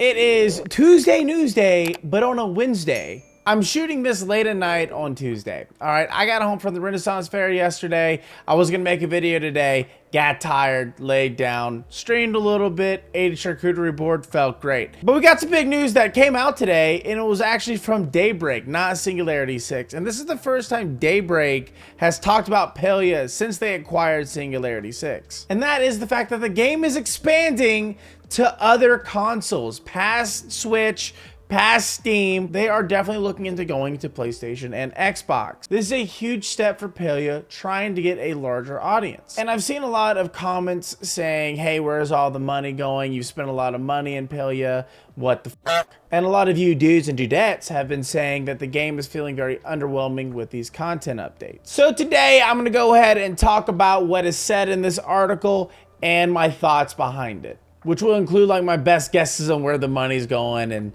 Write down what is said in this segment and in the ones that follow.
It is Tuesday Newsday, but on a Wednesday. I'm shooting this late at night on Tuesday. All right, I got home from the Renaissance Fair yesterday. I was gonna make a video today, got tired, laid down, streamed a little bit, ate a charcuterie board, felt great. But we got some big news that came out today, and it was actually from Daybreak, not Singularity 6. And this is the first time Daybreak has talked about Palia since they acquired Singularity 6. And that is the fact that the game is expanding to other consoles, past Switch, past Steam. They are definitely looking into going to PlayStation and Xbox. This is a huge step for Palia, trying to get a larger audience. And I've seen a lot of comments saying, hey, where's all the money going? You've spent a lot of money in Palia. What the fuck? And a lot of you dudes and dudettes have been saying that the game is feeling very underwhelming with these content updates. So today I'm gonna go ahead and talk about what is said in this article and my thoughts behind it, which will include like my best guesses on where the money's going and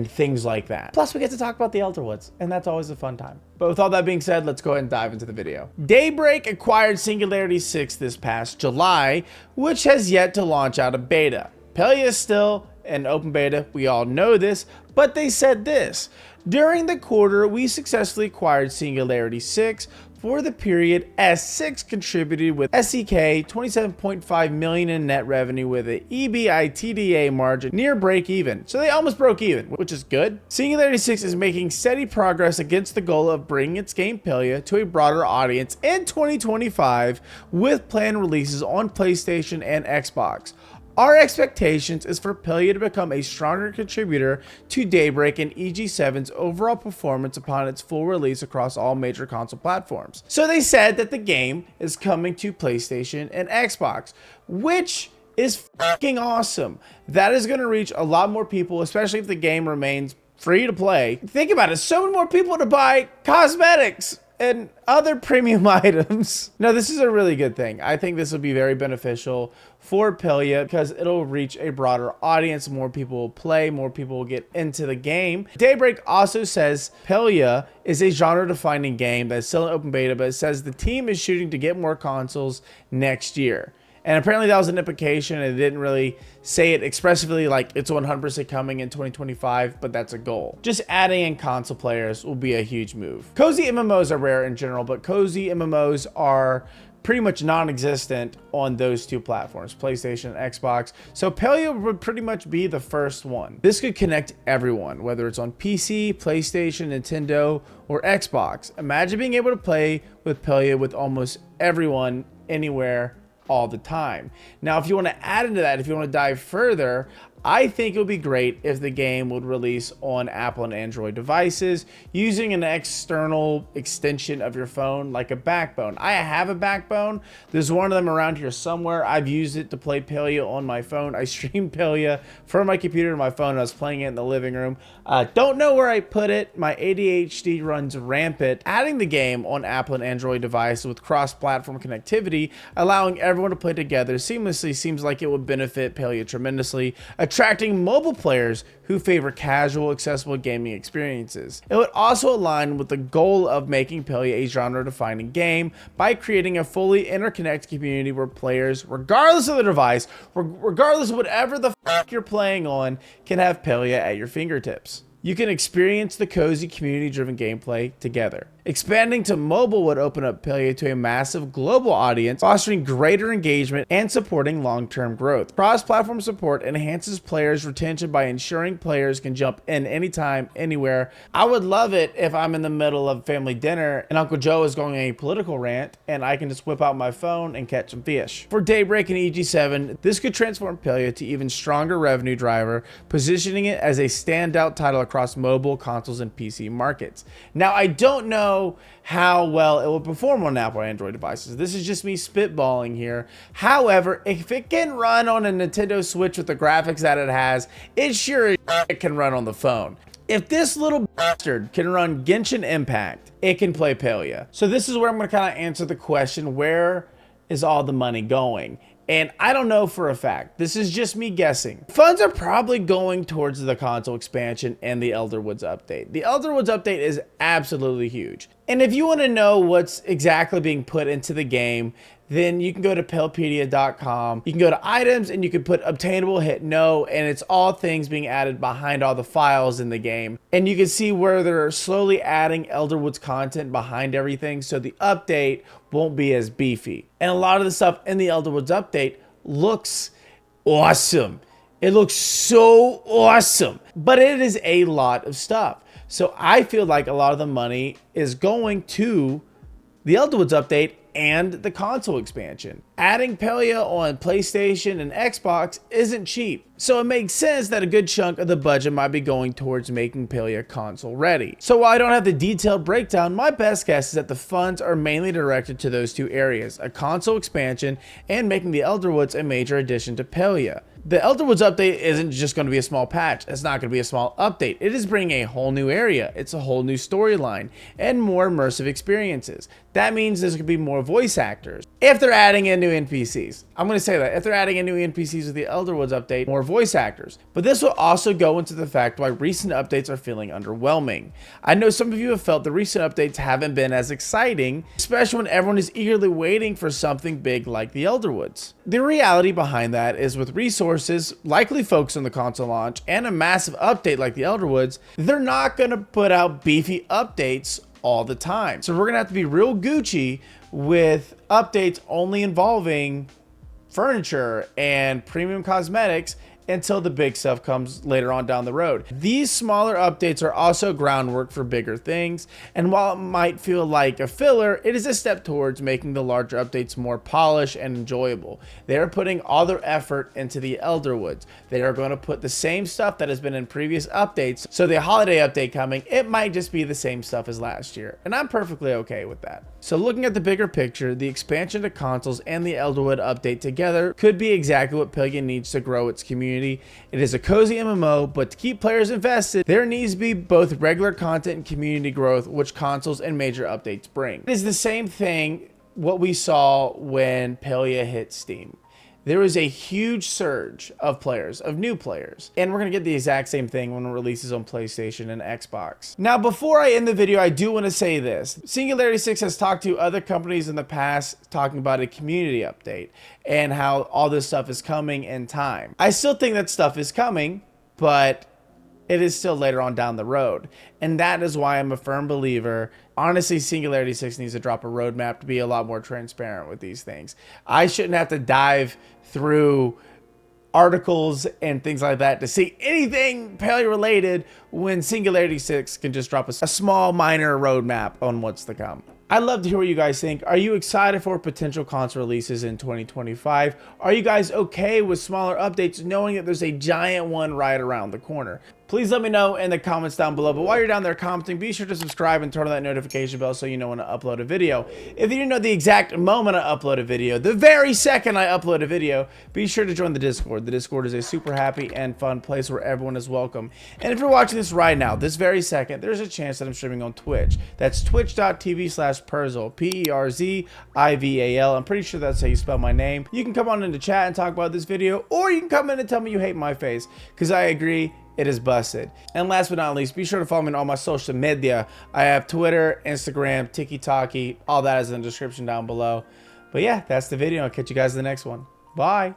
things like that. Plus we get to talk about the Elder Woods, and that's always a fun time. But with all that being said, let's go ahead and dive into the video. Daybreak acquired Singularity 6 this past July, which has yet to launch out of beta. Palia is still in open beta, we all know this, but they said this: during the quarter, we successfully acquired Singularity 6. For the period, S6 contributed with SEK 27.5 million in net revenue with an EBITDA margin near break even. So they almost broke even, which is good. Singularity 6 is making steady progress against the goal of bringing its game Palia to a broader audience in 2025 with planned releases on PlayStation and Xbox. Our expectations is for Palia to become a stronger contributor to Daybreak and EG7's overall performance upon its full release across all major console platforms. So they said that the game is coming to PlayStation and Xbox, which is fucking awesome. That is going to reach a lot more people, especially if the game remains free to play. Think about it, so many more people to buy cosmetics and other premium items. No, this is a really good thing. I think this will be very beneficial for Palia because it'll reach a broader audience. More people will play, more people will get into the game. Daybreak also says Palia is a genre-defining game that's still in open beta, but it says the team is shooting to get more consoles next year. And apparently that was an implication. It didn't really say it expressively like it's 100% coming in 2025, but that's a goal. Just adding in console players will be a huge move. Cozy MMOs are rare in general, but cozy MMOs are pretty much non-existent on those two platforms, PlayStation and Xbox. So Palia would pretty much be the first one. This could connect everyone, whether it's on PC, PlayStation, Nintendo, or Xbox. Imagine being able to play with Palia with almost everyone, anywhere, all the time. Now, if you want to add into that, if you want to dive further, I think it would be great if the game would release on Apple and Android devices using an external extension of your phone, like a backbone. I have a backbone. There's one of them around here somewhere. I've used it to play Palia on my phone. I streamed Palia from my computer to my phone. I was playing it in the living room. Don't know where I put it. My ADHD runs rampant. Adding the game on Apple and Android devices with cross-platform connectivity, allowing everyone to play together seamlessly, seems like it would benefit Palia tremendously, attracting mobile players who favor casual, accessible gaming experiences. It would also align with the goal of making Palia a genre-defining game by creating a fully interconnected community where players, regardless of the device, regardless of whatever the fuck you're playing on, can have Palia at your fingertips. You can experience the cozy community-driven gameplay together. Expanding to mobile would open up Palia to a massive global audience, fostering greater engagement and supporting long-term growth. Cross-platform support enhances players' retention by ensuring players can jump in anytime, anywhere. I would love it if I'm in the middle of family dinner and Uncle Joe is going on a political rant and I can just whip out my phone and catch some fish. For Daybreak and EG7, this could transform Palia to even stronger revenue driver, positioning it as a standout title across mobile, consoles, and PC markets. Now, I don't know how well it will perform on Apple or Android devices. This is just me spitballing here. However, if it can run on a Nintendo Switch with the graphics that it has, it sure it can run on the phone. If this little bastard can run Genshin Impact, it can play Palia. So this is where I'm going to kind of answer the question, where is all the money going? And I don't know for a fact. This is just me guessing. Funds are probably going towards the console expansion and the Elder Woods update. The Elder Woods update is absolutely huge. And if you want to know what's exactly being put into the game, then you can go to Pelpedia.com. You can go to items and you can put obtainable, hit no, and it's all things being added behind all the files in the game. And you can see where they're slowly adding Elderwood's content behind everything, so the update won't be as beefy. And a lot of the stuff in the Elderwoods update looks awesome. It looks so awesome, but it is a lot of stuff. So I feel like a lot of the money is going to the Elderwoods update and the console expansion. Adding Palia on PlayStation and Xbox isn't cheap, so it makes sense that a good chunk of the budget might be going towards making Palia console ready. So while I don't have the detailed breakdown, my best guess is that the funds are mainly directed to those two areas, a console expansion and making the Elderwoods a major addition to Palia. The Elderwoods update isn't just going to be a small patch. It's not going to be a small update. It is bringing a whole new area. It's a whole new storyline and more immersive experiences. That means there's going to be more voice actors. If they're adding in new NPCs, I'm going to say that. If they're adding in new NPCs with the Elderwoods update, more voice actors. But this will also go into the fact why recent updates are feeling underwhelming. I know some of you have felt the recent updates haven't been as exciting, especially when everyone is eagerly waiting for something big like the Elderwoods. The reality behind that is with resources likely focused on the console launch and a massive update like the Elderwoods, they're not going to put out beefy updates all the time. So we're gonna have to be real Gucci with updates only involving furniture and premium cosmetics until the big stuff comes later on down the road. These smaller updates are also groundwork for bigger things, and while it might feel like a filler, it is a step towards making the larger updates more polished and enjoyable. They are putting all their effort into the Elderwoods. They are going to put the same stuff that has been in previous updates, so the holiday update coming, it might just be the same stuff as last year, and I'm perfectly okay with that. So looking at the bigger picture, the expansion to consoles and the Elderwood update together could be exactly what Palia needs to grow its community. It is a cozy MMO, but to keep players invested, there needs to be both regular content and community growth, which consoles and major updates bring. It is the same thing what we saw when Palia hit Steam. There was a huge surge of players, of new players, and we're going to get the exact same thing when it releases on PlayStation and Xbox. Now, before I end the video, I do want to say this. Singularity 6 has talked to other companies in the past talking about a community update and how all this stuff is coming in time. I still think that stuff is coming, but it is still later on down the road. And that is why I'm a firm believer. Honestly, Singularity 6 needs to drop a roadmap to be a lot more transparent with these things. I shouldn't have to dive through articles and things like that to see anything Palia related when Singularity 6 can just drop a small minor roadmap on what's to come. I'd love to hear what you guys think. Are you excited for potential console releases in 2025? Are you guys okay with smaller updates knowing that there's a giant one right around the corner? Please let me know in the comments down below. But while you're down there commenting, be sure to subscribe and turn on that notification bell so you know when I upload a video. If you didn't know the exact moment I upload a video, the very second I upload a video, be sure to join the Discord. The Discord is a super happy and fun place where everyone is welcome. And if you're watching this right now, this very second, there's a chance that I'm streaming on Twitch. That's twitch.tv/Perzival, Perzival. I'm pretty sure that's how you spell my name. You can come on into chat and talk about this video, or you can come in and tell me you hate my face, because I agree, it is busted. And last but not least, be sure to follow me on all my social media. I have Twitter, Instagram, TikTok, all that is in the description down below. But yeah, that's the video. I'll catch you guys in the next one. Bye.